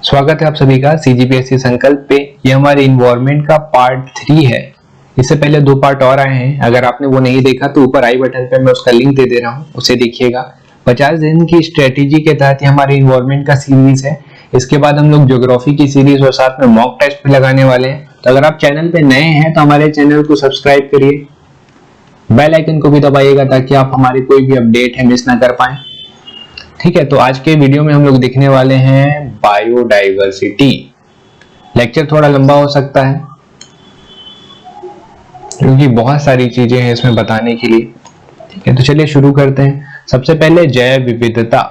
स्वागत है आप सभी का सीजीपीएससी संकल्प पे। ये हमारे इन्वायरमेंट का पार्ट 3 है। इससे पहले 2 पार्ट और आए हैं, अगर आपने वो नहीं देखा तो ऊपर आई बटन पे मैं उसका लिंक दे दे रहा हूँ, उसे देखिएगा। 50 दिन की स्ट्रेटेजी के तहत ये हमारे इन्वायरमेंट का सीरीज है। इसके बाद हम लोग ज्योग्राफी की सीरीज और साथ में मॉक टेस्ट भी लगाने वाले हैं। तो अगर आप चैनल पे नए हैं तो हमारे चैनल को सब्सक्राइब करिए, बेल आइकन को भी दबाइएगा ताकि आप हमारी कोई भी अपडेट है मिस ना कर पाए। ठीक है, तो आज के वीडियो में हम लोग देखने वाले हैं बायोडाइवर्सिटी। लेक्चर थोड़ा लंबा हो सकता है क्योंकि बहुत सारी चीजें हैं इसमें बताने के लिए। ठीक है, तो चलिए शुरू करते हैं। सबसे पहले जैव विविधता।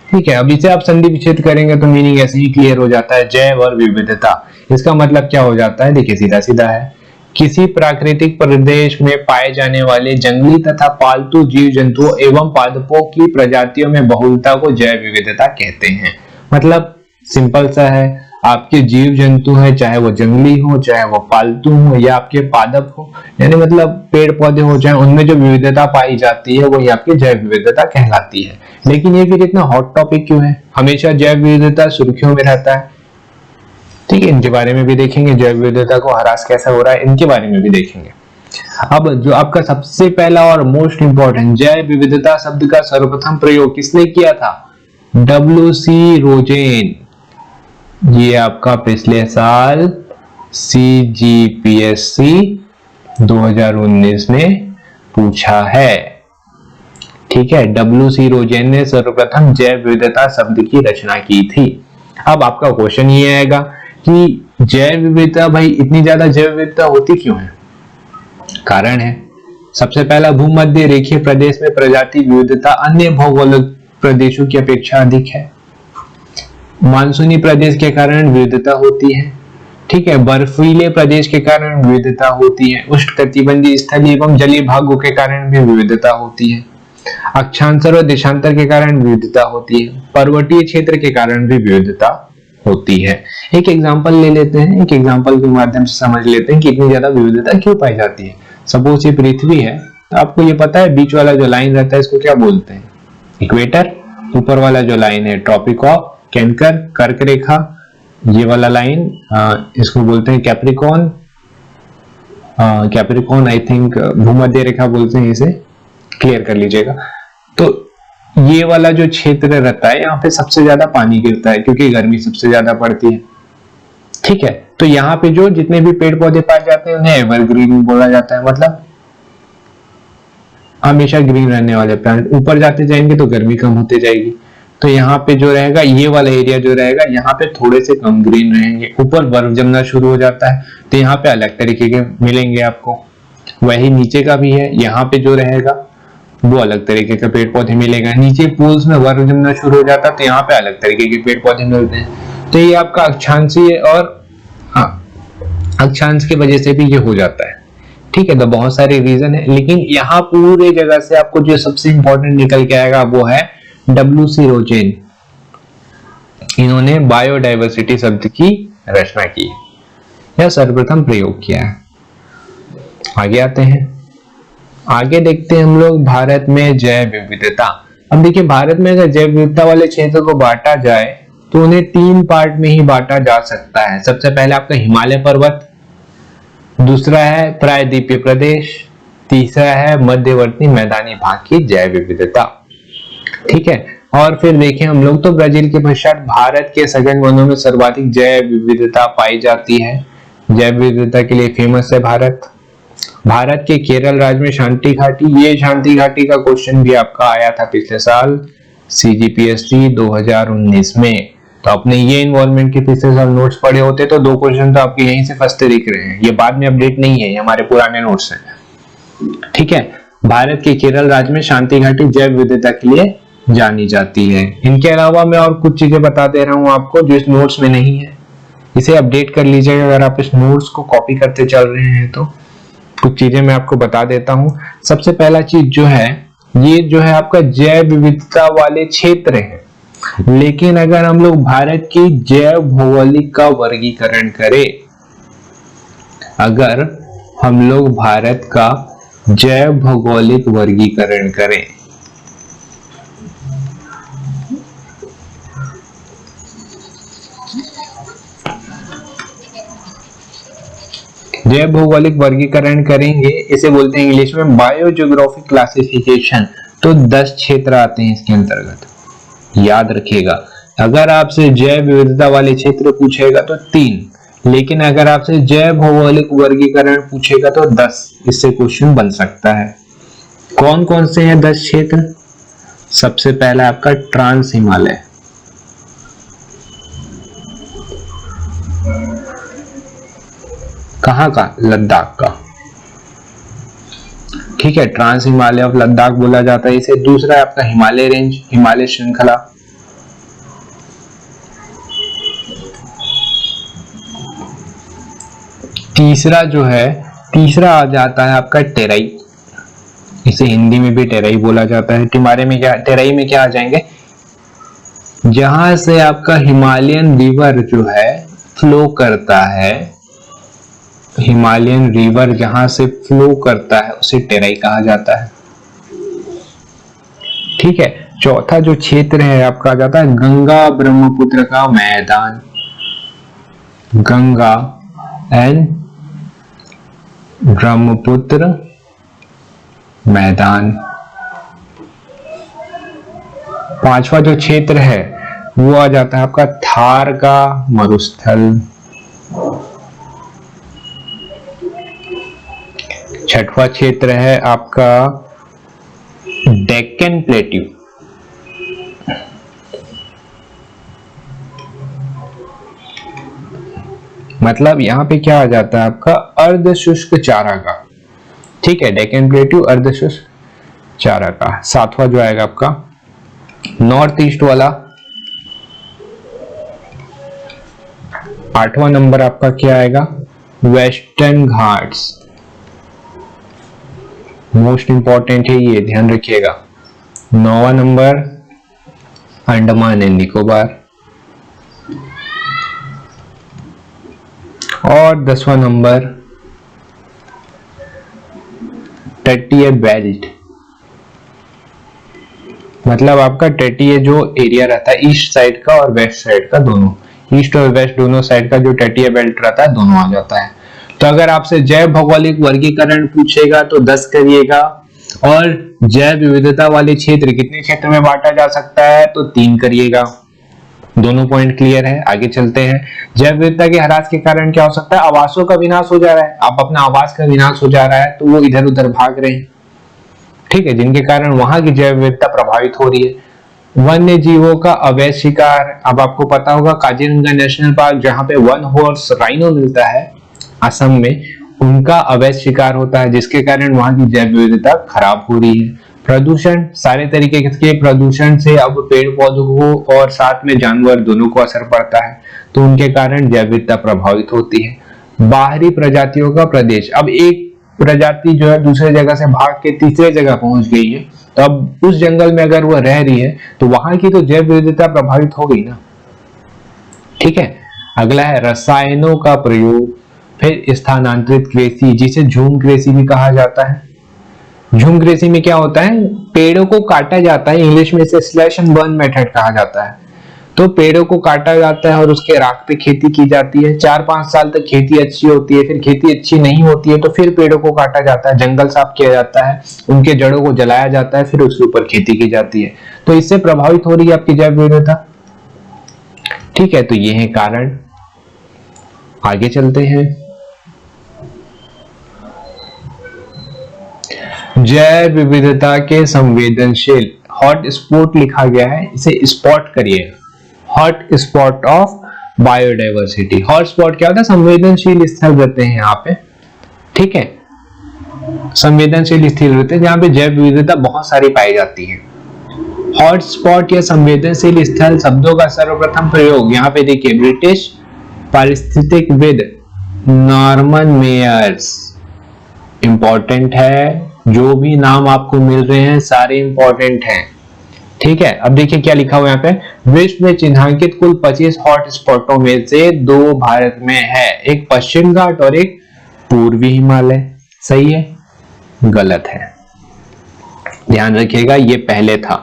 ठीक है, अब इसे आप संधि विच्छेद करेंगे तो मीनिंग ऐसे ही क्लियर हो जाता है, जैव और विविधता। इसका मतलब क्या हो जाता है, देखिए सीधा सीधा है, किसी प्राकृतिक प्रदेश में पाए जाने वाले जंगली तथा पालतू जीव जंतुओं एवं पादपों की प्रजातियों में बहुलता को जैव विविधता कहते हैं। मतलब सिंपल सा है, आपके जीव जंतु है, चाहे वो जंगली हो, चाहे वो पालतू हो या आपके पादप हो, यानी मतलब पेड़ पौधे हो, चाहे उनमें जो विविधता पाई जाती है वही आपकी जैव विविधता कहलाती है। लेकिन ये फिर इतना हॉट टॉपिक क्यों है? हमेशा जैव विविधता सुर्खियों में रहता है। ठीक है, इनके बारे में भी देखेंगे, जैव विविधता को ह्रास कैसा हो रहा है इनके बारे में भी देखेंगे। अब जो आपका सबसे पहला और मोस्ट इंपॉर्टेंट, जैव विविधता शब्द का सर्वप्रथम प्रयोग किसने किया था? WC Rosen. ये आपका पिछले साल सीजीपीएससी 2019 में पूछा है। ठीक है, डब्ल्यूसी रोजेन ने सर्वप्रथम जैव विविधता शब्द की रचना की थी। अब आपका क्वेश्चन ये आएगा कि जैव विविधता, भाई इतनी ज्यादा जैव विविधता होती क्यों है? कारण है, सबसे पहला भूमध्य रेखीय प्रदेश में प्रजाति विविधता अन्य भौगोलिक प्रदेशों की अपेक्षा अधिक है। मानसूनी प्रदेश के कारण विविधता होती है। ठीक है, बर्फीले प्रदेश के कारण विविधता होती है। उष्णकटिबंधीय स्थलीय एवं जलीय भागों के कारण भी विविधता होती है। अक्षांतर और देशांतर के कारण विविधता होती है। पर्वतीय क्षेत्र के कारण भी विविधता होती है। एक एग्जांपल ले लेते हैं, एक एग्जांपल के माध्यम से समझ लेते हैं कि इतनी ज्यादा विविधता क्यों पाई जाती है। सपोज ये पृथ्वी है, तो आपको ये पता है बीच वाला जो लाइन रहता है इसको क्या बोलते हैं? इक्वेटर। ऊपर वाला जो लाइन है ट्रॉपिक ऑफ कैंकर, कर्क रेखा। ये वाला लाइन इसको बोलते हैं कैप्रिकॉर्न। कैप्रिकॉर्न आई थिंक भूमध्य रेखा बोलते हैं, इसे क्लियर कर लीजिएगा। तो ये वाला जो क्षेत्र रहता है यहाँ पे सबसे ज्यादा पानी गिरता है क्योंकि गर्मी सबसे ज्यादा पड़ती है। ठीक है, तो यहाँ पे जो जितने भी पेड़ पौधे पाए जाते हैं उन्हें एवरग्रीन बोला जाता है, मतलब हमेशा ग्रीन रहने वाले प्लांट। ऊपर जाते जाएंगे तो गर्मी कम होते जाएगी, तो यहाँ पे जो रहेगा, ये वाला एरिया जो रहेगा, यहाँ पे थोड़े से कम ग्रीन रहेंगे। ऊपर बर्फ जमना शुरू हो जाता है तो यहाँ पे अलग तरीके के मिलेंगे आपको। वही नीचे का भी है, यहाँ पे जो रहेगा वो अलग तरीके के पेड़ पौधे मिलेगा। नीचे पूल्स में बर्फ जमना शुरू हो जाता है तो यहाँ पे अलग तरीके के पेड़ पौधे मिलते हैं। तो ये आपका अक्षांशीय और अक्षांश की वजह से भी ये हो जाता है। ठीक है, तो बहुत सारे रीजन है, लेकिन यहाँ पूरे जगह से आपको जो सबसे इंपॉर्टेंट निकल के आएगा वो है डब्ल्यूसी रोजेन। इन्होंने बायोडाइवर्सिटी शब्द की रचना की, यह सर्वप्रथम प्रयोग किया है। आगे आते हैं, आगे देखते हैं हम लोग भारत में जैव विविधता। अब देखिए, भारत में अगर जैव विविधता वाले क्षेत्र को बांटा जाए तो उन्हें 3 पार्ट में ही बांटा जा सकता है। सबसे पहले आपका हिमालय पर्वत, दूसरा है प्रायद्वीपीय प्रदेश, तीसरा है मध्यवर्ती मैदानी भाग की जैव विविधता। ठीक है, और फिर देखें हम लोग तो ब्राजील के पश्चात भारत के सघन वनों में सर्वाधिक जैव विविधता पाई जाती है। जैव विविधता के लिए फेमस है भारत। भारत के केरल राज्य में शांति घाटी, ये शांति घाटी का क्वेश्चन भी आपका आया था पिछले साल सीजीपीएससी 2019 में। तो आपने ये इन्वायरमेंट के पिछले साल नोट्स पढ़े होते तो 2 क्वेश्चन तो आपके यहीं से फंसते दिख रहे हैं। ये बाद में अपडेट नहीं है, ये हमारे पुराने नोट्स हैं। ठीक है, भारत के केरल राज्य में शांति घाटी जैव विविधता के लिए जानी जाती है। इनके अलावा मैं और कुछ चीजें बता दे रहा हूं आपको जो इस नोट्स में नहीं है, इसे अपडेट कर लीजिएगा अगर आप इस नोट्स को कॉपी करते चल रहे हैं तो। कुछ चीजें मैं आपको बता देता हूं। सबसे पहला चीज जो है, ये जो है आपका जैव विविधता वाले क्षेत्र है, लेकिन अगर हम लोग भारत की जैव भौगोलिक का वर्गीकरण करें, अगर हम लोग भारत का जैव भौगोलिक वर्गीकरण करें जैव भौगोलिक वर्गीकरण करेंगे, इसे बोलते हैं इंग्लिश में बायोजियोग्राफिक क्लासिफिकेशन। तो 10 क्षेत्र आते हैं इसके अंतर्गत, याद रखिएगा। अगर आपसे जैव विविधता वाले क्षेत्र पूछेगा तो 3, लेकिन अगर आपसे जैव भौगोलिक वर्गीकरण पूछेगा तो 10, इससे क्वेश्चन बन सकता है। कौन कौन से हैं 10 क्षेत्र? सबसे पहला आपका ट्रांस हिमालय, कहां का? लद्दाख का, ठीक है, ट्रांस हिमालय ऑफ लद्दाख बोला जाता है इसे। दूसरा है आपका हिमालय रेंज, हिमालय श्रृंखला। तीसरा जो है, तीसरा आ जाता है आपका टेराई, इसे हिंदी में भी टेराई बोला जाता है। टेराई में क्या आ जाएंगे? जहां से आपका हिमालयन रिवर जो है फ्लो करता है, हिमालयन रिवर जहां से फ्लो करता है उसे टेराई कहा जाता है, ठीक है। चौथा जो क्षेत्र है आपका आ जाता है गंगा ब्रह्मपुत्र का मैदान, गंगा एंड ब्रह्मपुत्र मैदान। पांचवा जो क्षेत्र है वो आ जाता है आपका थार का मरुस्थल। छठवां क्षेत्र है आपका डेक्कन प्लेट्यू, मतलब यहां पे क्या आ जाता है आपका अर्ध शुष्क चारागाह, ठीक है, डेक्कन प्लेट्यू अर्ध शुष्क चारागाह। सातवां जो आएगा आपका नॉर्थ ईस्ट वाला। आठवां नंबर आपका क्या आएगा? वेस्टर्न घाट्स, मोस्ट इंपॉर्टेंट है ये, ध्यान रखिएगा। 9वां नंबर अंडमान एंड निकोबार, और 10वां नंबर तटीय बेल्ट, मतलब आपका तटीय जो एरिया रहता है ईस्ट साइड का और वेस्ट साइड का, दोनों, ईस्ट और वेस्ट दोनों साइड का जो तटीय बेल्ट रहता है दोनों आ जाता है। तो अगर आपसे जैव भौगोलिक वर्गीकरण पूछेगा तो 10 करिएगा, और जैव विविधता वाले क्षेत्र कितने क्षेत्र में बांटा जा सकता है तो 3 करिएगा। दोनों पॉइंट क्लियर है, आगे चलते हैं। जैव विविधता के ह्रास के कारण क्या हो सकता है? आवासों का विनाश हो जा रहा है, अब अपना आवास का विनाश हो जा रहा है तो वो इधर उधर भाग रहे हैं, ठीक है, जिनके कारण वहां की जैव विविधता प्रभावित हो रही है। वन्य जीवों का अवैध शिकार, अब आपको पता होगा काजीरंगा नेशनल पार्क जहां पे 1 हॉर्स राइनो मिलता है असम में, उनका अवैध शिकार होता है, जिसके कारण वहां की जैव विविधता खराब हो रही है। प्रदूषण, सारे तरीके के प्रदूषण से अब पेड़ पौधों को और साथ में जानवर दोनों को असर पड़ता है, तो उनके कारण जैव विविधता प्रभावित होती है। बाहरी प्रजातियों का प्रदेश, अब एक प्रजाति जो है दूसरे जगह से भाग के तीसरे जगह पहुंच गई है, तो अब उस जंगल में अगर वो रह रही है तो वहां की तो जैव विविधता प्रभावित हो गई ना, ठीक है। अगला है रसायनों का प्रयोग, फिर स्थानांतरित कृषि, जिसे झूम कृषि भी कहा जाता है। झूम कृषि में क्या होता है? पेड़ों को काटा जाता है, इंग्लिश में इसे स्लैश एंड बर्न मेथड कहा जाता है। तो पेड़ों को काटा जाता है और उसके राख पे खेती की जाती है। 4-5 साल तक खेती अच्छी होती है, फिर खेती अच्छी नहीं होती है तो फिर पेड़ों को काटा जाता है, जंगल साफ किया जाता है, उनके जड़ों को जलाया जाता है, फिर उसके ऊपर खेती की जाती है। तो इससे प्रभावित हो रही है आपकी जैव विविधता, ठीक है। तो ये है कारण। आगे चलते हैं। जैव विविधता के संवेदनशील हॉट स्पॉट लिखा गया है, इसे स्पॉट करिए, hot spot of biodiversity. Hot spot क्या होता है? संवेदनशील स्थल रहते हैं यहाँ पे, ठीक है, संवेदनशील स्थल रहते हैं जहाँ पे जैव विविधता बहुत सारी पाई जाती है। हॉट स्पॉट या संवेदनशील स्थल शब्दों का सर्वप्रथम प्रयोग यहाँ पे देखिए ब्रिटिश पारिस्थितिकविद नॉर्मन मेयर्स, इंपॉर्टेंट है, जो भी नाम आपको मिल रहे हैं सारे इंपॉर्टेंट हैं, ठीक है। अब देखिए क्या लिखा हुआ है यहाँ पे, विश्व में चिन्हांकित कुल 25 हॉट स्पॉटों में से 2 भारत में है, एक पश्चिम घाट और एक पूर्वी हिमालय। सही है? गलत है, ध्यान रखिएगा, ये पहले था।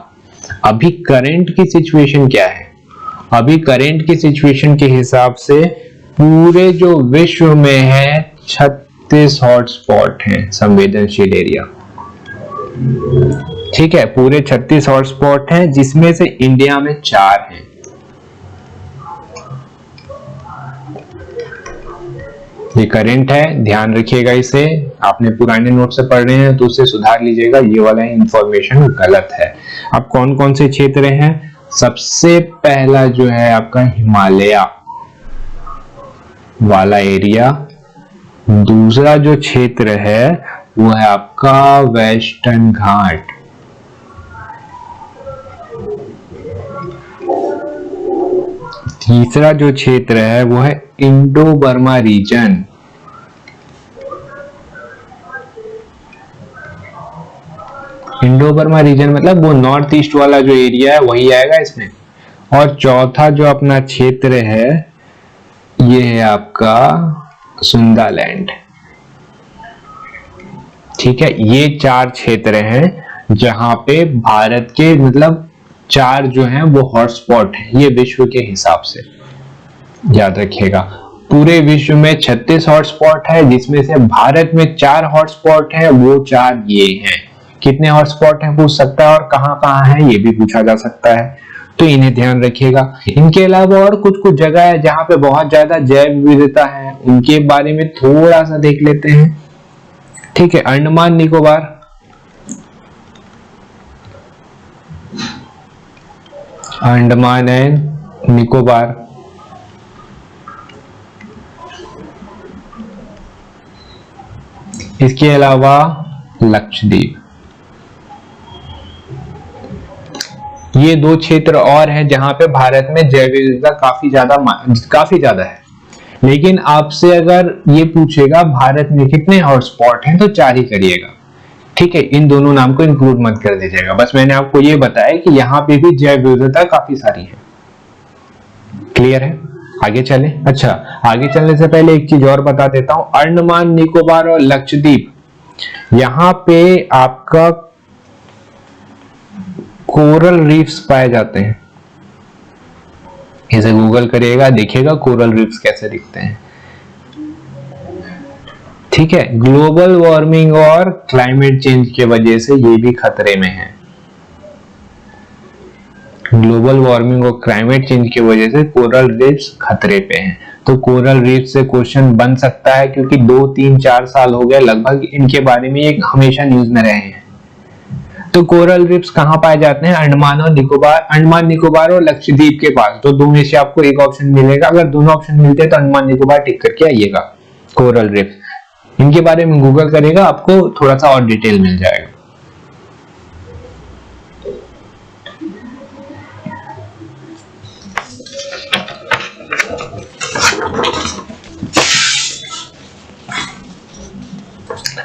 अभी करंट की सिचुएशन क्या है? अभी करंट की सिचुएशन के हिसाब से पूरे जो विश्व में है 36 हॉटस्पॉट हैं, संवेदनशील एरिया। ठीक है, पूरे 36 हॉटस्पॉट हैं, जिसमें से इंडिया में 4 हैं। ये करंट है, ध्यान रखिएगा इसे। आपने पुराने नोट से पढ़ रहे हैं तो उसे सुधार लीजिएगा, ये वाला इंफॉर्मेशन गलत है। अब कौन कौन से क्षेत्र हैं? सबसे पहला जो है आपका हिमालय वाला एरिया। दूसरा जो क्षेत्र है वो है आपका वेस्टर्न घाट। तीसरा जो क्षेत्र है वो है Indo Burma region. Indo Burma region मतलब वो नॉर्थ ईस्ट वाला जो एरिया है वही आएगा इसमें। और चौथा जो अपना क्षेत्र है ये है आपका सुंदालैंड। ठीक है, ये 4 क्षेत्र हैं जहां पे भारत के मतलब 4 जो हैं वो हॉटस्पॉट हैं, ये विश्व के हिसाब से याद रखिएगा। पूरे विश्व में 36 हॉटस्पॉट है, जिसमें से भारत में 4 हॉटस्पॉट है, वो 4 ये हैं। कितने हॉटस्पॉट हैं पूछ सकता है, और कहां कहां है ये भी पूछा जा सकता है, तो इन्हें ध्यान रखिएगा। इनके अलावा और कुछ कुछ जगह है जहां पे बहुत ज्यादा जैव विविधता है, उनके बारे में थोड़ा सा देख लेते हैं। ठीक है, अंडमान निकोबार, अंडमान एंड निकोबार, इसके अलावा लक्षद्वीप। ये 2 क्षेत्र और हैं जहां पे भारत में जैव विविधता काफी ज्यादा है। लेकिन आपसे अगर ये पूछेगा भारत में कितने हॉटस्पॉट हैं तो 4 ही करिएगा। ठीक है, इन दोनों नाम को इंक्लूड मत कर दीजिएगा। बस मैंने आपको ये बताया कि यहाँ पे भी जैव विविधता काफी सारी है। क्लियर है? आगे चले। अच्छा, आगे चलने से पहले एक चीज और बता देता हूं। अंडमान निकोबार और लक्षद्वीप, यहाँ पे आपका कोरल रीफ्स पाए जाते हैं। इसे गूगल करिएगा, देखिएगा कोरल रीफ्स कैसे दिखते हैं। ठीक है, ग्लोबल वार्मिंग और क्लाइमेट चेंज की वजह से ये भी खतरे में है। ग्लोबल वार्मिंग और क्लाइमेट चेंज की वजह से कोरल रीफ्स खतरे पे हैं। तो कोरल रीफ से क्वेश्चन बन सकता है, क्योंकि 2, 3, 4 साल हो गए लगभग इनके बारे में ये हमेशा न्यूज में रहे हैं। तो कोरल रीफ्स कहाँ पाए जाते हैं? अंडमान निकोबार और लक्षद्वीप के पास। तो 2 में से आपको एक ऑप्शन मिलेगा। अगर दोनों ऑप्शन मिलते हैं तो अंडमान निकोबार टिक करके आइएगा। कोरल रीफ, इनके बारे में गूगल करेगा, आपको थोड़ा सा और डिटेल मिल जाएगा।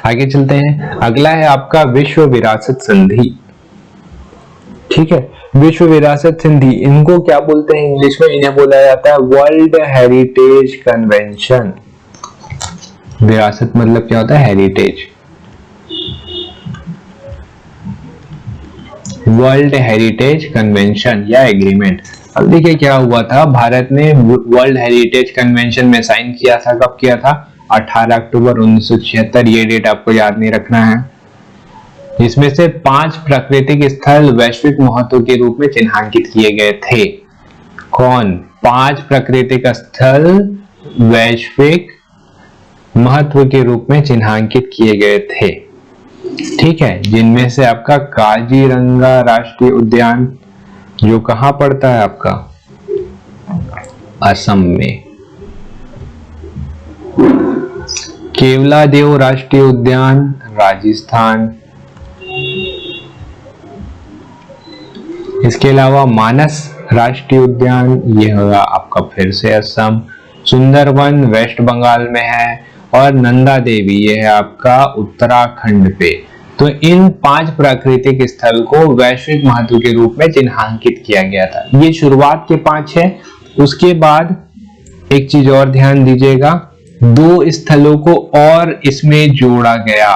आगे चलते हैं। अगला है आपका विश्व विरासत संधि। ठीक है, विश्व विरासत संधि, इनको क्या बोलते हैं इंग्लिश में? इन्हें बोला जाता है वर्ल्ड हेरिटेज कन्वेंशन। विरासत मतलब क्या होता है? हेरिटेज। वर्ल्ड हेरिटेज कन्वेंशन या एग्रीमेंट। अब देखिए क्या हुआ था, भारत ने वर्ल्ड हेरिटेज कन्वेंशन में साइन किया था। कब किया था? 18 अक्टूबर 1976। ये डेट आपको याद नहीं रखना है। इसमें से 5 प्राकृतिक स्थल वैश्विक महत्व के रूप में चिन्हांकित किए गए थे। कौन? 5 प्राकृतिक स्थल वैश्विक महत्व के रूप में चिन्हांकित किए गए थे। ठीक है, जिनमें से आपका काजीरंगा राष्ट्रीय उद्यान, जो कहां पड़ता है आपका? असम में। केवलादेव राष्ट्रीय उद्यान, राजस्थान। इसके अलावा मानस राष्ट्रीय उद्यान, ये होगा आपका फिर से असम। सुंदरवन वेस्ट बंगाल में है, और नंदा देवी ये है आपका उत्तराखंड पे। तो इन 5 प्राकृतिक स्थल को वैश्विक महत्व के रूप में चिन्हांकित किया गया था। ये शुरुआत के 5 है। उसके बाद एक चीज और ध्यान दीजिएगा, 2 स्थलों को और इसमें जोड़ा गया।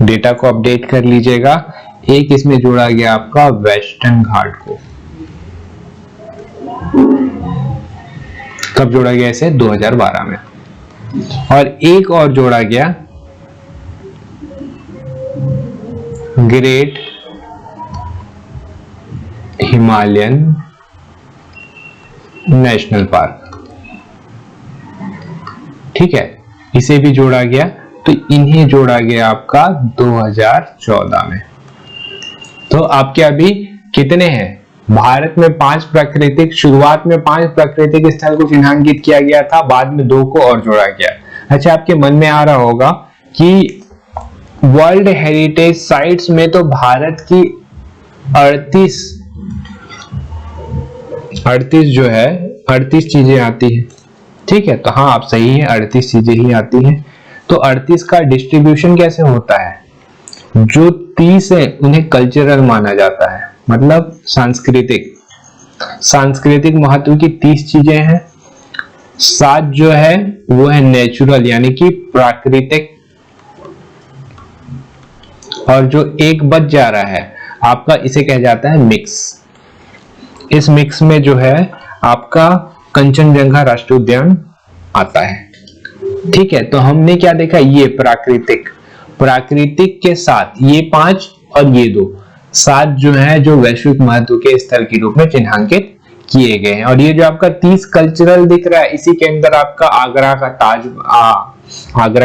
डेटा को अपडेट कर लीजिएगा। एक इसमें जोड़ा गया आपका वेस्टर्न घाट को। कब जोड़ा गया इसे? 2012 में। और एक और जोड़ा गया ग्रेट हिमालयन नेशनल पार्क, ठीक है, इसे भी जोड़ा गया। तो इन्हें जोड़ा गया आपका 2014 में। तो आपके अभी कितने हैं? भारत में 5 प्राकृतिक, शुरुआत में 5 प्राकृतिक स्थल को चिन्हांकित किया गया था, बाद में 2 को और जोड़ा गया। अच्छा, आपके मन में आ रहा होगा कि वर्ल्ड हेरिटेज साइट्स में तो भारत की 38 जो है 38 चीजें आती है, ठीक है। तो हाँ, आप सही है, 38 चीजें ही आती हैं। तो 38 का डिस्ट्रीब्यूशन कैसे होता है? जो 30 है उन्हें कल्चरल माना जाता है, मतलब सांस्कृतिक महत्व की 30 चीजें हैं। 7 जो है वो है नेचुरल यानी कि प्राकृतिक, और जो एक बच जा रहा है आपका, इसे कहा जाता है मिक्स। इस मिक्स में जो है आपका कंचनजंगा राष्ट्रीय उद्यान आता है, ठीक है। तो हमने क्या देखा? ये प्राकृतिक के साथ ये 5 और ये 2, 7 जो है जो वैश्विक महत्व के स्थल के रूप में चिन्हांकित किए गए हैं। और ये जो आपका 30 कल्चरल दिख रहा है, इसी के अंदर आपका आगरा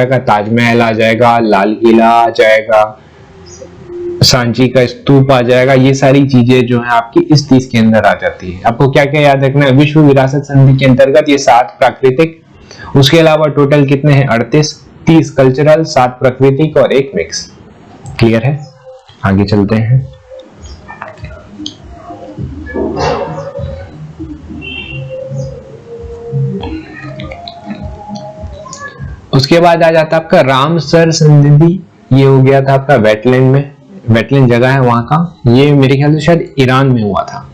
का ताजमहल आ जाएगा, लाल किला आ जाएगा, सांची का स्तूप आ जाएगा। ये सारी चीजें जो है आपकी इस 30 के अंदर आ जाती है। आपको क्या क्या याद रखना है? विश्व विरासत संधि के अंतर्गत ये 7 प्राकृतिक, उसके अलावा टोटल कितने हैं? 38, 30 कल्चरल, 7 प्राकृतिक और 1 मिक्स। क्लियर है? आगे चलते हैं। उसके बाद आ जाता है आपका रामसर संधि। ये हो गया था आपका वेटलैंड में, वेटलैंड जगह है वहां का। ये मेरे ख्याल से शायद ईरान में हुआ था,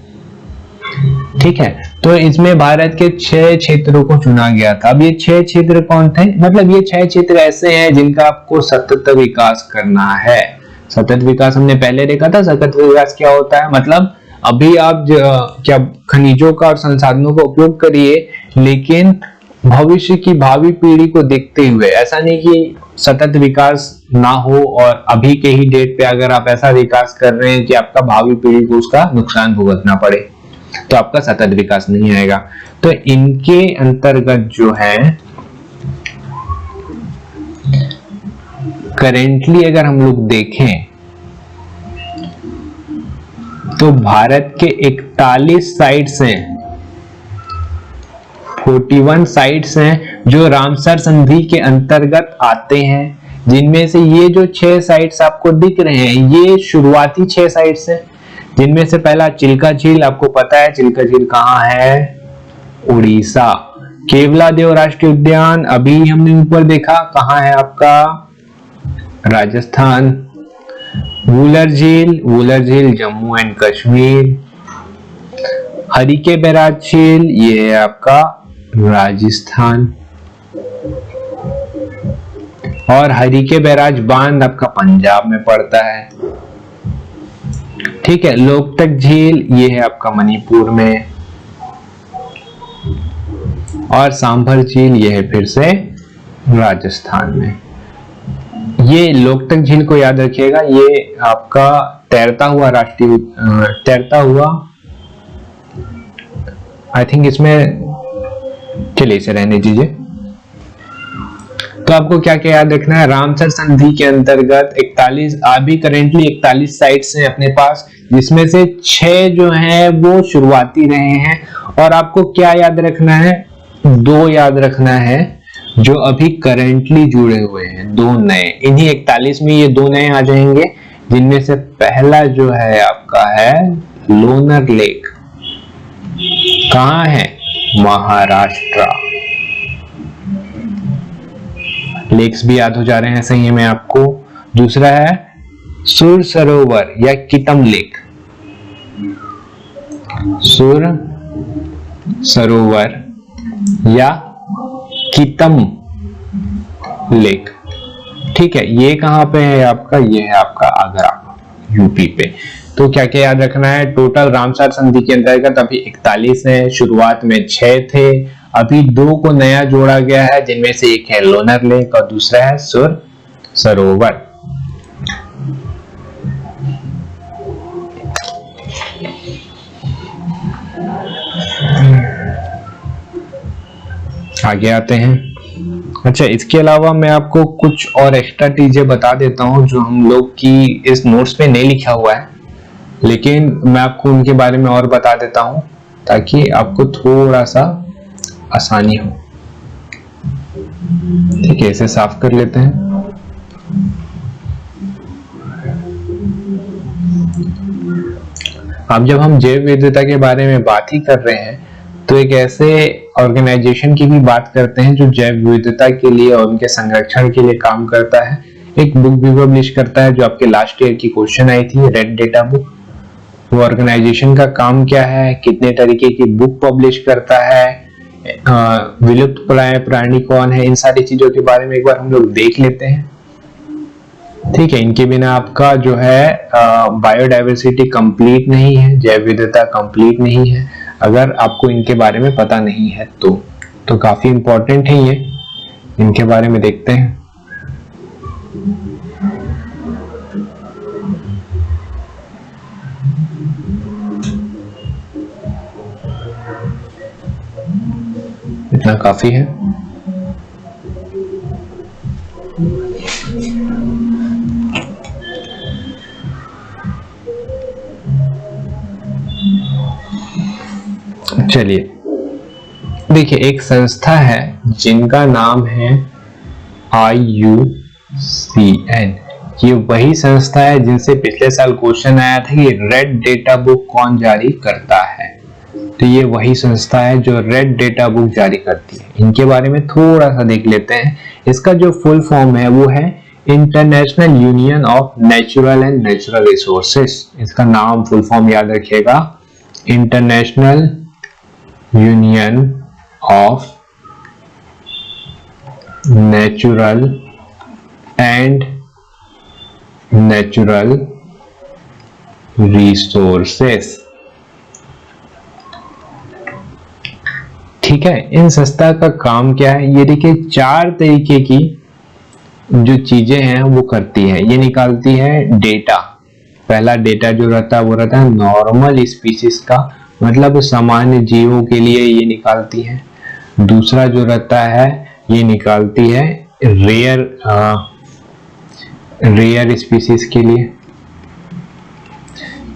ठीक है। तो इसमें भारत के 6 क्षेत्रों को चुना गया था। अब ये 6 क्षेत्र कौन थे? मतलब ये 6 क्षेत्र ऐसे हैं जिनका आपको सतत विकास करना है। सतत विकास हमने पहले देखा था। सतत विकास क्या होता है? मतलब अभी आप क्या खनिजों का और संसाधनों का उपयोग करिए, लेकिन भविष्य की भावी पीढ़ी को देखते हुए। ऐसा नहीं कि सतत विकास ना हो और अभी के ही डेट पे अगर आप ऐसा विकास कर रहे हैं कि आपका भावी पीढ़ी को उसका नुकसान भुगतना पड़े, तो आपका सतत विकास नहीं आएगा। तो इनके अंतर्गत जो है करेंटली अगर हम लोग देखें तो भारत के 41 साइट्स हैं, 41 साइट्स हैं जो रामसर संधि के अंतर्गत आते हैं, जिनमें से ये जो 6 साइट्स आपको दिख रहे हैं ये शुरुआती 6 साइट्स हैं, जिनमें से पहला चिल्का झील। आपको पता है चिल्का झील कहाँ है? उड़ीसा। केवलादेव राष्ट्रीय उद्यान अभी हमने ऊपर देखा, कहाँ है आपका? राजस्थान। वुलर झील जम्मू एंड कश्मीर। हरिके बैराज झील ये है आपका राजस्थान। और हरिके बैराज बांध आपका पंजाब में पड़ता है, ठीक है। लोकतक झील ये है आपका मणिपुर में। और सांभर झील ये है फिर से राजस्थान में। ये लोकतक झील को याद रखिएगा, ये आपका तैरता हुआ आई थिंक इसमें, चलिए इसे रहने दीजिए। तो आपको क्या क्या याद रखना है? रामसर संधि के अंतर्गत 41 अभी करेंटली 41 साइट्स हैं अपने पास, जिसमें से 6 जो हैं वो शुरुआती रहे हैं। और आपको क्या याद रखना है? 2 याद रखना है जो अभी करेंटली जुड़े हुए हैं, 2 नए। इन्हीं 41 में ये 2 नए आ जाएंगे, जिनमें से पहला जो है आपका है लोनर लेक। कहाँ है? महाराष्ट्र। लेक्स भी याद हो जा रहे हैं सही में आपको। दूसरा है सुर सरोवर या कितम लेक। सुर सरोवर या कितम लेक, ठीक है। ये कहां पे है आपका? ये है आपका आगरा, यूपी पे। तो क्या क्या याद रखना है? टोटल रामसर संधि के अंतर्गत अभी 41 है, शुरुआत में 6 थे, अभी 2 को नया जोड़ा गया है, जिनमें से एक है लोनार लेक और दूसरा है सुर सरोवर। आगे आते हैं। अच्छा, इसके अलावा मैं आपको कुछ और एक्स्ट्रा चीजें बता देता हूं जो हम लोग की इस नोट्स में नहीं लिखा हुआ है, लेकिन मैं आपको उनके बारे में और बता देता हूं ताकि आपको थोड़ा सा आसानी हो। ठीक है, इसे साफ कर लेते हैं। अब जब हम जैव विविधता के बारे में बात ही कर रहे हैं तो एक ऐसे ऑर्गेनाइजेशन की भी बात करते हैं जो जैव विविधता के लिए और उनके संरक्षण के लिए काम करता है। एक बुक भी पब्लिश करता है जो आपके लास्ट ईयर की क्वेश्चन आई थी, रेड डेटा बुक। वो ऑर्गेनाइजेशन का काम क्या है, कितने तरीके की बुक पब्लिश करता है, विलुप्त प्राणी कौन है, इन सारी चीजों के बारे में एक बार हम लोग देख लेते हैं। ठीक है, इनके बिना आपका जो है बायोडाइवर्सिटी कंप्लीट नहीं है, जैव विविधता कंप्लीट नहीं है अगर आपको इनके बारे में पता नहीं है तो काफी इंपॉर्टेंट है ये। इनके बारे में देखते हैं। इतना काफी है। चलिए देखिए, एक संस्था है जिनका नाम है IUCN। ये वही संस्था है जिनसे पिछले साल क्वेश्चन आया था कि रेड डेटा बुक कौन जारी करता है। तो ये वही संस्था है जो रेड डेटा बुक जारी करती है। इनके बारे में थोड़ा सा देख लेते हैं। इसका जो फुल फॉर्म है वो है international union of natural and natural resources. इसका नाम फुल फॉर्म याद रखिएगा, international union of natural and natural resources. ठीक है, इन संस्था का काम क्या है, ये देखिए 4 तरीके की जो चीजें हैं वो करती है। ये निकालती है डेटा। पहला डेटा जो रहता है वो रहता है नॉर्मल स्पीसीज का, मतलब सामान्य जीवों के लिए ये निकालती है। दूसरा जो रहता है ये निकालती है रेयर स्पीसीज के लिए।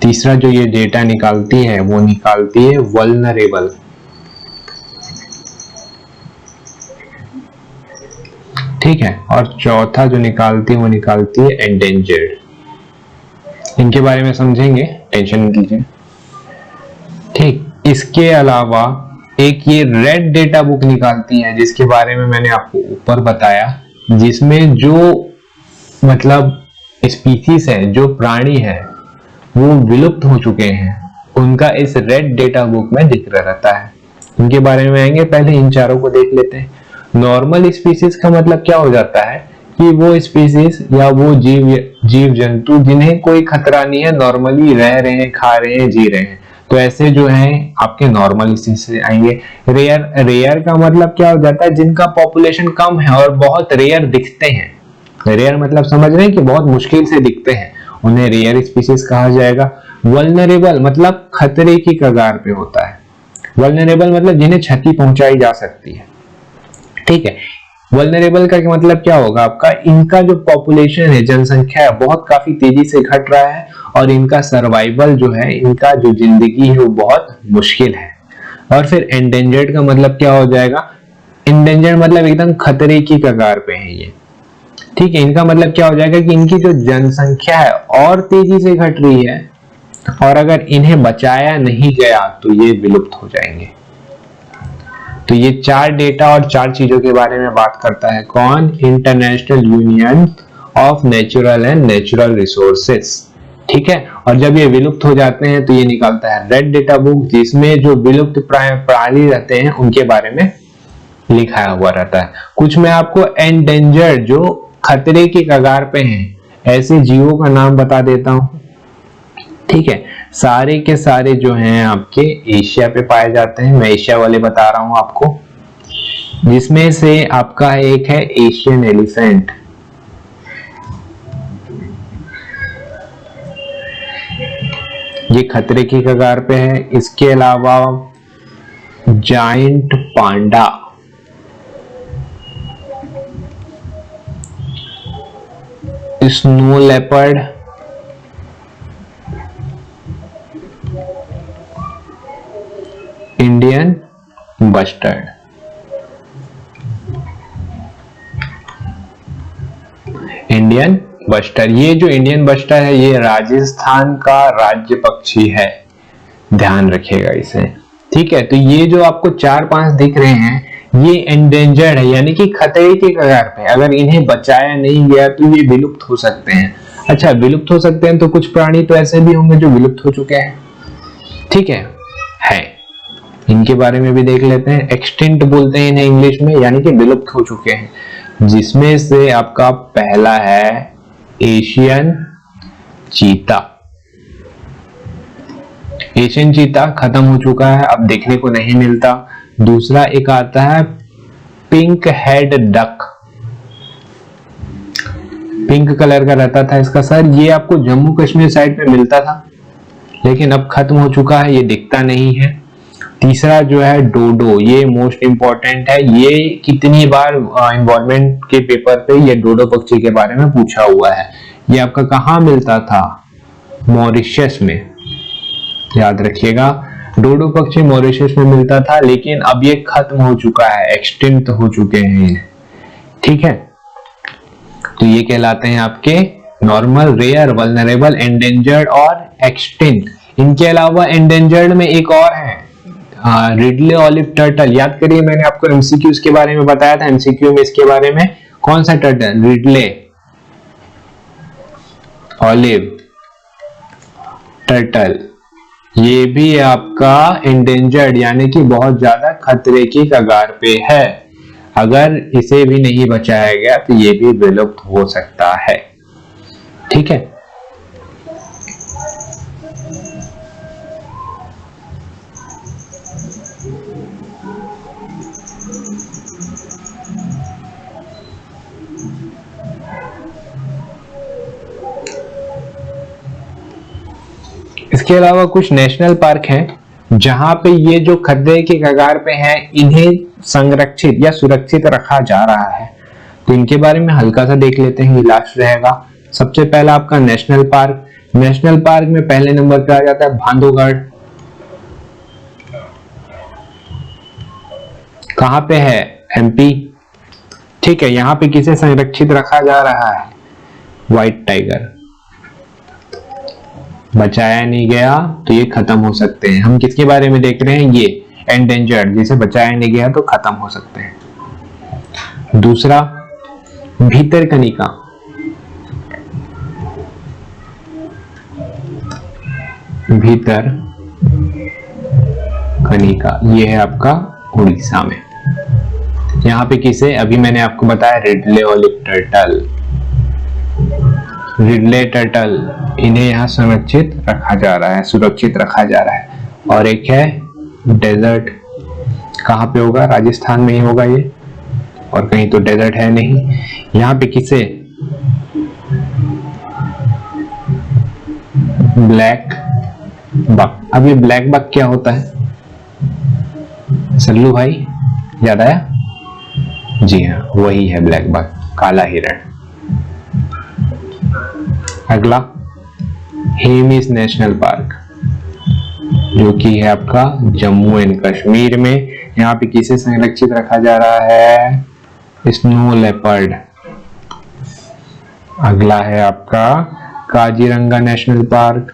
तीसरा जो ये डेटा निकालती है वो निकालती है वल्नरेबल। ठीक है, और चौथा जो निकालती है वो निकालती है एंडेंजर्ड। इनके बारे में समझेंगे, टेंशन नहीं लीजिए। ठीक, इसके अलावा एक ये रेड डेटा बुक निकालती है जिसके बारे में मैंने आपको ऊपर बताया, जिसमें जो मतलब स्पीसीज है, जो प्राणी है वो विलुप्त हो चुके हैं, उनका इस रेड डेटा बुक में जिक्र रहता है। उनके बारे में आएंगे, पहले इन चारों को देख लेते हैं। नॉर्मल स्पीसीज का मतलब क्या हो जाता है कि वो स्पीसीज या वो जीव जंतु जिन्हें कोई खतरा नहीं है, नॉर्मली रह रहे हैं, खा रहे हैं, जी रहे हैं, तो ऐसे जो हैं आपके नॉर्मल स्पीसीज आएंगे। रेयर का मतलब क्या हो जाता है, जिनका पॉपुलेशन कम है और बहुत रेयर दिखते हैं। रेयर मतलब समझ रहे हैं कि बहुत मुश्किल से दिखते हैं, उन्हें रेयर स्पीसीज कहा जाएगा। वल्नरेबल मतलब खतरे की कगार पे होता है। वल्नरेबल मतलब जिन्हें क्षति पहुंचाई जा सकती है। ठीक है, वल्नरेबल का मतलब क्या होगा आपका, इनका जो पॉपुलेशन है, जनसंख्या है, बहुत काफी तेजी से घट रहा है और इनका सर्वाइवल जो है, इनका जो जिंदगी है वो बहुत मुश्किल है। और फिर एंडेंजर्ड का मतलब क्या हो जाएगा, एंडेंजर्ड मतलब एकदम खतरे की कगार पे है ये। ठीक है, इनका मतलब क्या हो जाएगा कि इनकी जो जनसंख्या है और तेजी से घट रही है और अगर इन्हें बचाया नहीं गया तो ये विलुप्त हो जाएंगे। तो ये 4 डेटा और 4 चीजों के बारे में बात करता है कौन, international union of natural and natural resources. ठीक है, और जब ये विलुप्त हो जाते हैं तो ये निकालता है रेड डेटा बुक, जिसमें जो विलुप्त प्राणी रहते हैं उनके बारे में लिखा हुआ रहता है। कुछ मैं आपको एंडेंजर्ड, जो खतरे की कगार पे हैं, ऐसे जीवों का नाम बता देता हूं। ठीक है, सारे के सारे जो हैं आपके एशिया पे पाए जाते हैं। मैं एशिया वाले बता रहा हूं आपको। जिसमें से आपका एक है एशियन एलिफेंट, ये खतरे की कगार पे है। इसके अलावा giant panda, snow leopard, Indian bustard. Indian bustard, ये जो इंडियन बस्टर है ये राजस्थान का राज्य पक्षी है, ध्यान रखिएगा इसे। ठीक है, तो ये जो आपको 4-5 दिख रहे हैं ये एंडेंजर्ड है, यानी कि खतरे के कगार पे। अगर इन्हें बचाया नहीं गया तो ये विलुप्त हो सकते हैं। अच्छा, विलुप्त हो सकते हैं तो कुछ प्राणी तो ऐसे भी होंगे जो विलुप्त हो चुके हैं। ठीक है, इनके बारे में भी देख लेते हैं। एक्सटिंक्ट बोलते हैं इन्हें इंग्लिश में, यानी कि विलुप्त हो चुके हैं, जिसमें से आपका पहला है एशियन चीता। एशियन चीता खत्म हो चुका है, अब देखने को नहीं मिलता। दूसरा एक आता है pink head duck, pink colour का रहता था इसका सर, ये आपको जम्मू कश्मीर साइड पे मिलता था लेकिन अब खत्म हो चुका है, ये दिखता नहीं है। तीसरा जो है डोडो, ये मोस्ट इंपॉर्टेंट है, ये कितनी बार एनवायरमेंट के पेपर पे ये डोडो पक्षी के बारे में पूछा हुआ है। ये आपका कहाँ मिलता था? मॉरिशस में, याद रखिएगा डोडो पक्षी मॉरिशस में मिलता था, लेकिन अब ये खत्म हो चुका है, एक्सटिंक्ट हो चुके हैं। ठीक है, तो ये कहलाते हैं आपके नॉर्मल, रेयर, वल्नरेबल, एंडेंजर्ड और एक्सटिंक्ट। इनके अलावा एंडेंजर्ड में एक और है, रिडले ऑलिव टर्टल। याद करिए मैंने आपको एमसीक्यू के बारे में बताया था, एमसीक्यू में इसके बारे में कौन सा टर्टल? Ridley olive turtle. ये भी आपका एंडेंजर्ड यानी कि बहुत ज्यादा खतरे की कगार पे है। अगर इसे भी नहीं बचाया गया तो ये भी विलुप्त हो सकता है। ठीक है, इसके अलावा कुछ नेशनल पार्क हैं जहां पे ये जो खतरे के कगार पे हैं इन्हें संरक्षित या सुरक्षित रखा जा रहा है। तो इनके बारे में हल्का सा देख लेते हैं, ये लास्ट रहेगा। सबसे पहला आपका नेशनल पार्क। नेशनल पार्क में पहले नंबर पे आ जाता है बांधवगढ़। कहां पे है? एमपी। ठीक है, यहाँ पे किसे संरक्षित रखा जा रहा है? White tiger. बचाया नहीं गया तो ये खत्म हो सकते हैं। हम किसके बारे में देख रहे हैं? ये एंडेंजर्ड, जिसे बचाया नहीं गया तो खत्म हो सकते हैं। दूसरा भीतरकनिका। भीतरकनिका ये है आपका उड़ीसा में। यहाँ पे किसे? अभी मैंने आपको बताया Ridley olive turtle. Ridley turtle, इन्हें यहाँ संरक्षित रखा जा रहा है, सुरक्षित रखा जा रहा है। और एक है डेजर्ट। कहाँ पे होगा? राजस्थान में ही होगा ये, और कहीं तो डेजर्ट है नहीं। यहाँ पे किसे? Black buck. अब ये ब्लैक बक क्या होता है? सल्लू भाई याद आया? जी हाँ, वही है ब्लैक बक, काला हिरण। अगला हेमिस नेशनल पार्क, जो कि है आपका जम्मू एंड कश्मीर में। यहाँ पे किसे संरक्षित रखा जा रहा है? Snow leopard. अगला है आपका काजीरंगा नेशनल पार्क,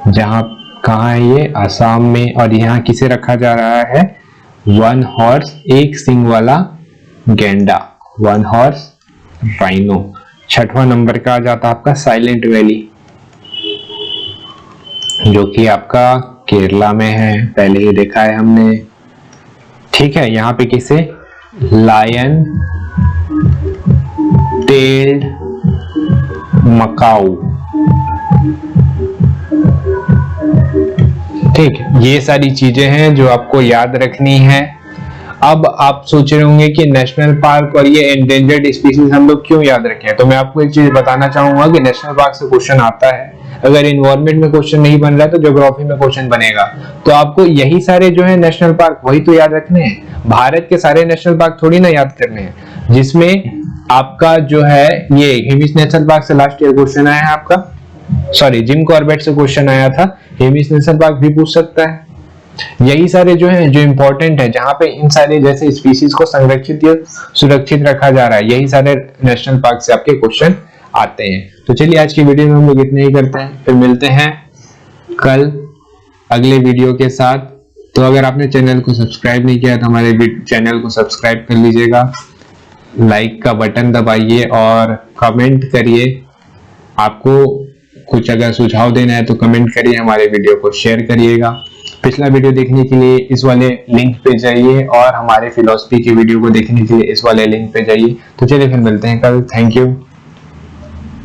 जहां कहाँ है ये? असम में। और यहाँ किसे रखा जा रहा है? वन हॉर्स, एक सिंग वाला गैंडा, वन हॉर्स राइनो। छठवां नंबर का आ जाता है आपका साइलेंट वैली, जो कि आपका केरला में है, पहले ही देखा है हमने। ठीक है, यहाँ पे किसे? Lion tailed macaque. ठीक, ये सारी चीजें हैं जो आपको याद रखनी है। अब आप सोच रहे होंगे कि नेशनल पार्क और ये एंडेंजर्ड स्पीसीज हम लोग क्यों याद रखें, तो मैं आपको एक चीज बताना चाहूंगा कि नेशनल पार्क से क्वेश्चन आता है। अगर इन्वायरमेंट में क्वेश्चन नहीं बन रहा है तो ज्योग्राफी में क्वेश्चन बनेगा। तो आपको यही सारे जो है नेशनल पार्क वही तो याद रखने हैं। भारत के सारे नेशनल पार्क थोड़ी ना याद करने हैं, जिसमें आपका जो है ये हेमिस नेशनल पार्क से लास्ट ईयर क्वेश्चन आया है आपका, सॉरी जिम कॉर्बेट से क्वेश्चन आया था, हेमिस नेशनल पार्क भी पूछ सकता है। यही सारे जो है जो इंपॉर्टेंट है, जहां पे इन सारे जैसे स्पीसीज को संरक्षित या सुरक्षित रखा जा रहा है, यही सारे नेशनल पार्क से आपके क्वेश्चन आते हैं। तो चलिए आज की वीडियो में हम लोग इतने ही करते हैं, फिर मिलते हैं कल अगले वीडियो के साथ। तो अगर आपने चैनल को सब्सक्राइब नहीं किया तो हमारे चैनल को सब्सक्राइब कर लीजिएगा, लाइक का बटन दबाइए और कमेंट करिए। आपको कुछ अगर सुझाव देना है तो कमेंट करिए, हमारे वीडियो को शेयर करिएगा। पिछला वीडियो देखने के लिए इस वाले लिंक पे जाइए और हमारे फिलॉसफी की वीडियो को देखने के लिए इस वाले लिंक पे जाइए। तो चलिए फिर मिलते हैं कल। Thank you.